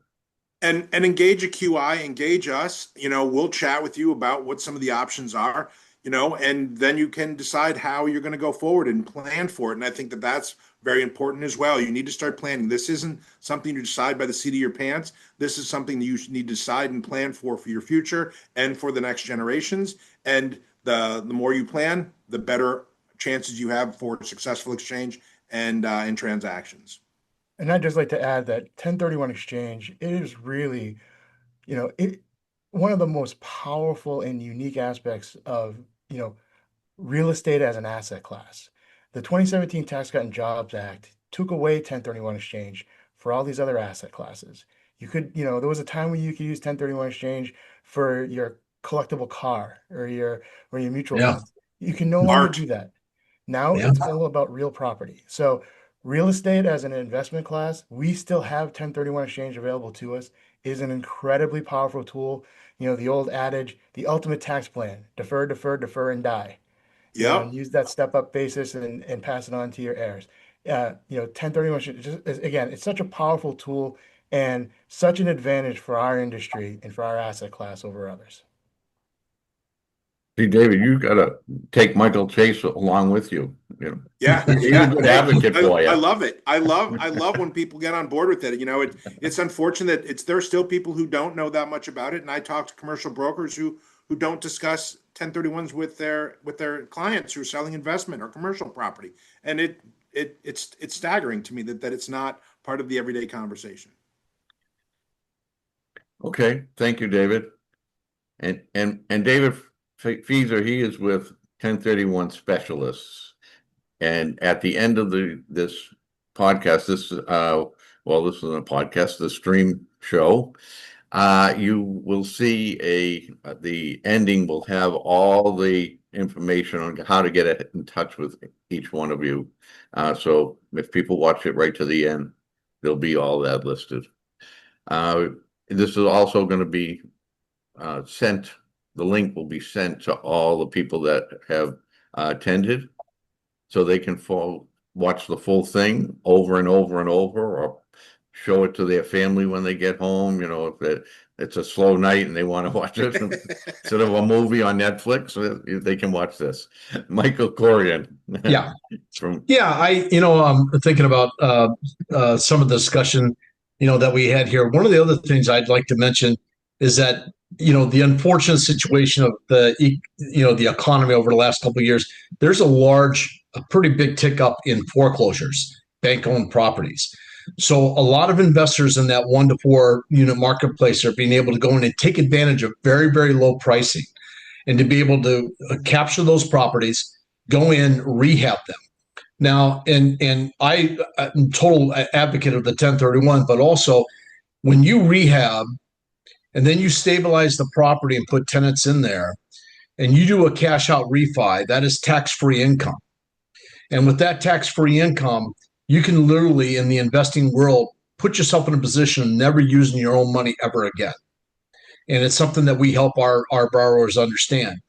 And engage a QI, engage us. We'll chat with you about what some of the options are. And then you can decide how you're going to go forward and plan for it. And I think that that's very important as well. You need to start planning. This isn't something you decide by the seat of your pants. This is something that you need to decide and plan for your future and for the next generations. And the more you plan, the better chances you have for successful exchange and in transactions. And I'd just like to add that 1031 exchange, it is really, it one of the most powerful and unique aspects of, real estate as an asset class. The 2017 Tax Cut and Jobs Act took away 1031 exchange for all these other asset classes. You could, there was a time when you could use 1031 exchange for your collectible car or your mutual Yeah. funds. You can no longer Art. do that. Now Yeah. it's all about real property. So real estate as an investment class, we still have 1031 exchange available to us, is an incredibly powerful tool. The old adage, the ultimate tax plan, defer, defer, defer, and die. And Yep. use that step up basis and pass it on to your heirs. 1031 again, it's such a powerful tool and such an advantage for our industry and for our asset class over others. See, David, you got to take Michael Chase along with you. Yeah, He's a yeah. good Hey, advocate for I you. love it. I love when people get on board with it. It's unfortunate that there are still people who don't know that much about it. And I talk to commercial brokers who don't discuss 1031s with their clients who are selling investment or commercial property. And it's staggering to me that it's not part of the everyday conversation. Okay, thank you, David. And David Feeser, he is with 1031 Specialists. And at the end of this podcast, this isn't a podcast, the stream show, you will see the ending will have all the information on how to get in touch with each one of you. So if people watch it right to the end, there'll be all that listed. This is also going to be sent. The link will be sent to all the people that have attended, so they can watch the full thing over and over and over, or show it to their family when they get home. If it's a slow night and they want to watch it instead of a movie on Netflix, they can watch this. Michael Corrigan. Yeah. I'm thinking about some of the discussion, that we had here. One of the other things I'd like to mention is that, the unfortunate situation of the economy over the last couple of years, there's a pretty big tick up in foreclosures, bank-owned properties. So a lot of investors in that 1 to 4 unit marketplace are being able to go in and take advantage of very, very low pricing, and to be able to capture those properties, go in, rehab them. Now, and I'm total advocate of the 1031, but also when you rehab and then you stabilize the property and put tenants in there, and you do a cash out refi, that is tax-free income. And with that tax-free income, you can literally, in the investing world, put yourself in a position of never using your own money ever again. And it's something that we help our borrowers understand.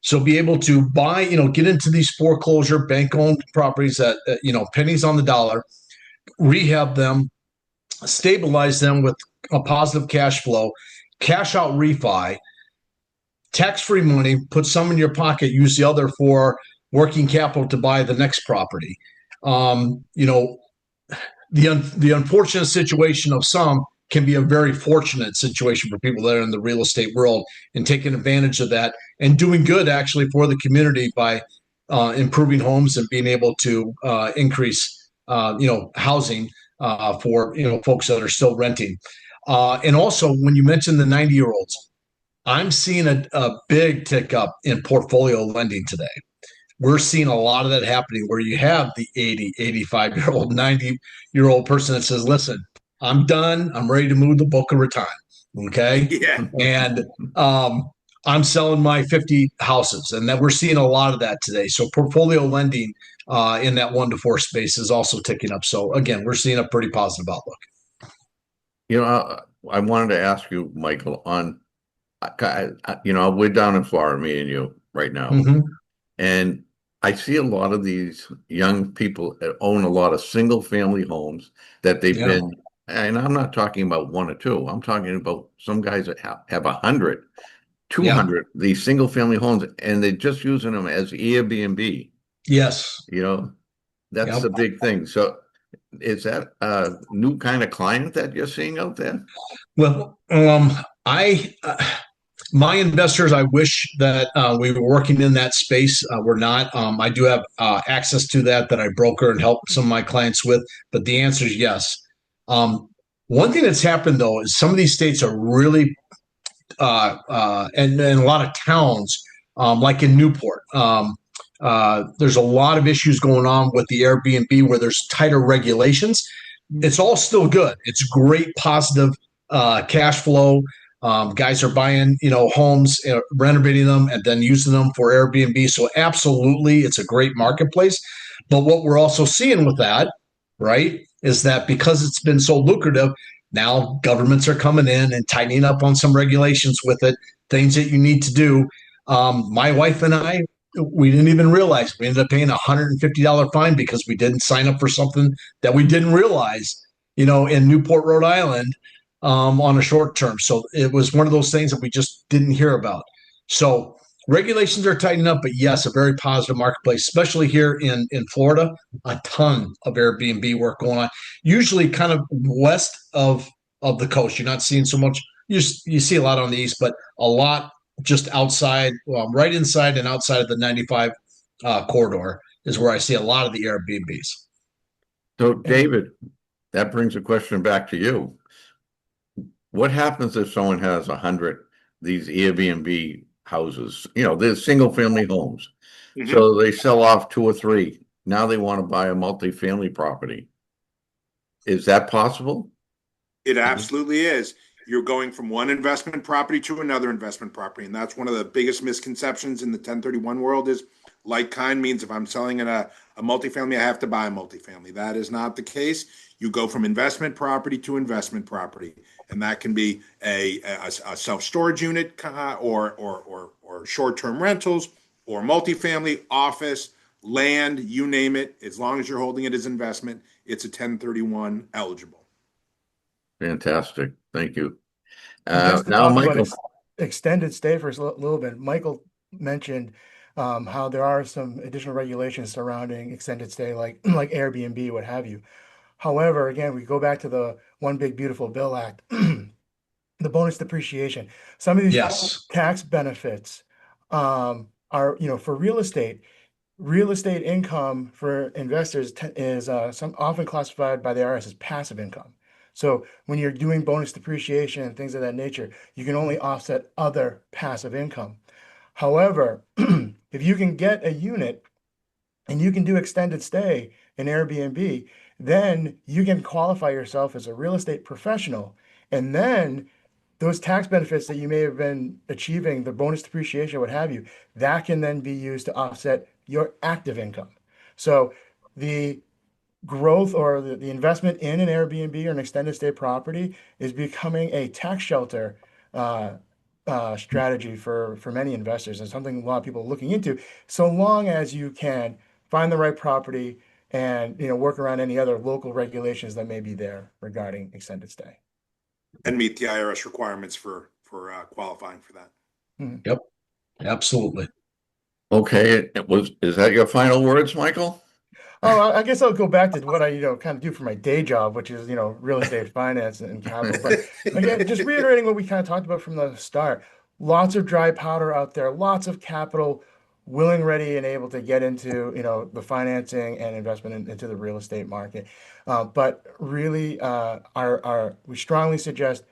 So be able to buy, get into these foreclosure bank-owned properties at, pennies on the dollar, rehab them, stabilize them with a positive cash flow, cash out refi, tax-free money, put some in your pocket, use the other for working capital to buy the next property. The unfortunate situation of some can be a very fortunate situation for people that are in the real estate world, and taking advantage of that and doing good actually for the community by improving homes and being able to increase housing for folks that are still renting. And also, when you mentioned the 90-year-olds, I'm seeing a big tick up in portfolio lending today. We're seeing a lot of that happening, where you have the 80, 85-year-old, 90-year-old person that says, listen, I'm done. I'm ready to move the book and retire. Okay. Yeah. And I'm selling my 50 houses, and that we're seeing a lot of that today. So portfolio lending in that 1 to 4 space is also ticking up. So again, we're seeing a pretty positive outlook. I wanted to ask you, Michael, we're down in Florida, me and you right now. Mm-hmm. And I see a lot of these young people that own a lot of single family homes that they've been, and I'm not talking about 1 or 2. I'm talking about some guys that have 100, 200, these single family homes, and they're just using them as Airbnb. Yes. That's the big thing. So is that a new kind of client that you're seeing out there? Well, my investors, I wish that we were working in that space. We're not. I do have access to that I broker and help some of my clients with, but the answer is yes. One thing that's happened, though, is some of these states are really, and a lot of towns, like in Newport, there's a lot of issues going on with the Airbnb where there's tighter regulations. It's all still good. It's great, positive cash flow. Guys are buying, homes, renovating them, and then using them for Airbnb. So absolutely, it's a great marketplace. But what we're also seeing with that, right, is that because it's been so lucrative, now governments are coming in and tightening up on some regulations with it, things that you need to do. My wife and I, we didn't even realize we ended up paying a $150 fine because we didn't sign up for something that we didn't realize, in Newport, Rhode Island, on a short term. So it was one of those things that we just didn't hear about. So Regulations are tightening up, but yes, a very positive marketplace, especially here in Florida. A ton of Airbnb work going on. Usually, kind of west of the coast. You're not seeing so much. You see a lot on the east, but a lot just outside, right inside and outside of the 95 corridor is where I see a lot of the Airbnbs. So, David, that brings a question back to you. What happens if someone has 100 these Airbnb houses? You know, they're single family homes. Mhm. So they sell off 2 or 3. Now they want to buy a multifamily property. Is that possible? It absolutely is. You're going from one investment property to another investment property. And that's one of the biggest misconceptions in the 1031 world is like kind means if I'm selling a multifamily, I have to buy a multifamily. That is not the case. You go from investment property to investment property. And that can be a self-storage unit or short-term rentals or multifamily, office, land, you name it. As long as you're holding it as investment, it's a 1031 eligible. Fantastic. Thank you. And just to Now, talk about Michael. extended stay for a little bit, Michael mentioned how there are some additional regulations surrounding extended stay, like like Airbnb, what have you. However, again, we go back to the One Big Beautiful Bill Act, the bonus depreciation. Some of these Yes. tax benefits are, for real estate income for investors is some often classified by the IRS as passive income. So when you're doing bonus depreciation and things of that nature, you can only offset other passive income. However, if you can get a unit and you can do extended stay in Airbnb, then you can qualify yourself as a real estate professional. And then those tax benefits that you may have been achieving, the bonus depreciation, what have you, that can then be used to offset your active income. So the growth or the investment in an Airbnb or an extended stay property is becoming a tax shelter strategy for many investors and something a lot of people are looking into, so long as you can find the right property and work around any other local regulations that may be there regarding extended stay. And meet the IRS requirements for qualifying for that. Mhm. Yep. Absolutely. Okay. Is that your final words, Michael? Oh, I guess I'll go back to what I, kind of do for my day job, which is, real estate finance and capital. But again, just reiterating what we kind of talked about from the start, lots of dry powder out there, lots of capital willing, ready, and able to get into, the financing and investment into the real estate market. But really, we strongly suggest,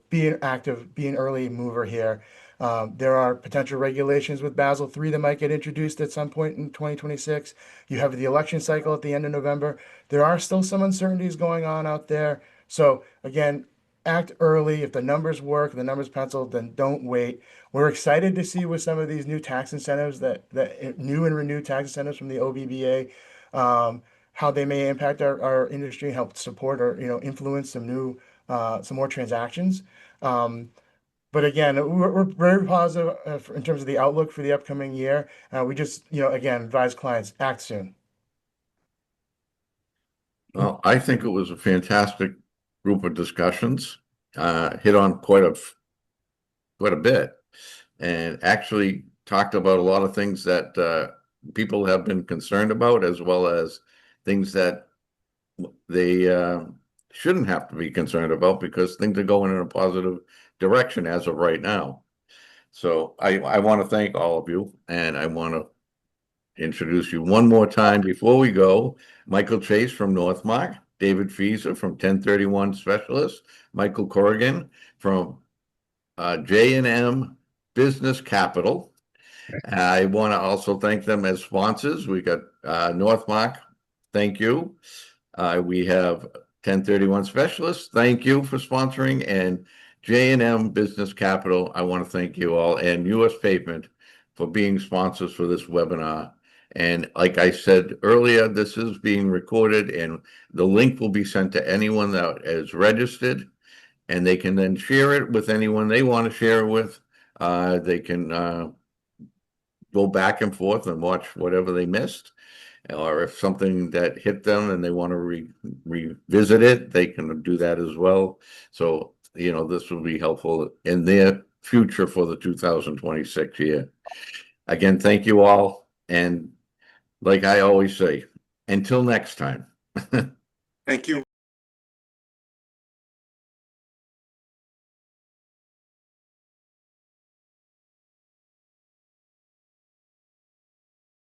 being active, being early mover here. There are potential regulations with Basel III that might get introduced at some point in 2026. You have the election cycle at the end of November. There are still some uncertainties going on out there. So again, act early. If the numbers work, the numbers pencil, then don't wait. We're excited to see with some of these new tax incentives that new and renewed tax incentives from the OBBA, how they may impact our industry, help support or influence some more transactions. But again, we're very positive in terms of the outlook for the upcoming year. We just, again, advise clients act soon. Well, I think it was a fantastic group of discussions. Hit on quite a bit, and actually talked about a lot of things that people have been concerned about, as well as things that they shouldn't have to be concerned about because things are going in a positive direction as of right now. So I want to thank all of you, and I want to introduce you one more time before we go. Michael Chase from Northmarq, David Fieser from 1031 Specialist, Michael Corrigan from J&M Business Capital. I want to also thank them as sponsors. We got Northmarq, thank you. We have 1031 Specialists, thank you for sponsoring, and J&M Business Capital, I want to thank you all, and US Pavement for being sponsors for this webinar. And like I said earlier, this is being recorded, and the link will be sent to anyone that is registered, and they can then share it with anyone they want to share it with. They can go back and forth and watch whatever they missed, or if something that hit them and they want to revisit it, they can do that as well. So, this will be helpful in their future for the 2026 year. Again, thank you all. And like I always say, until next time. Thank you.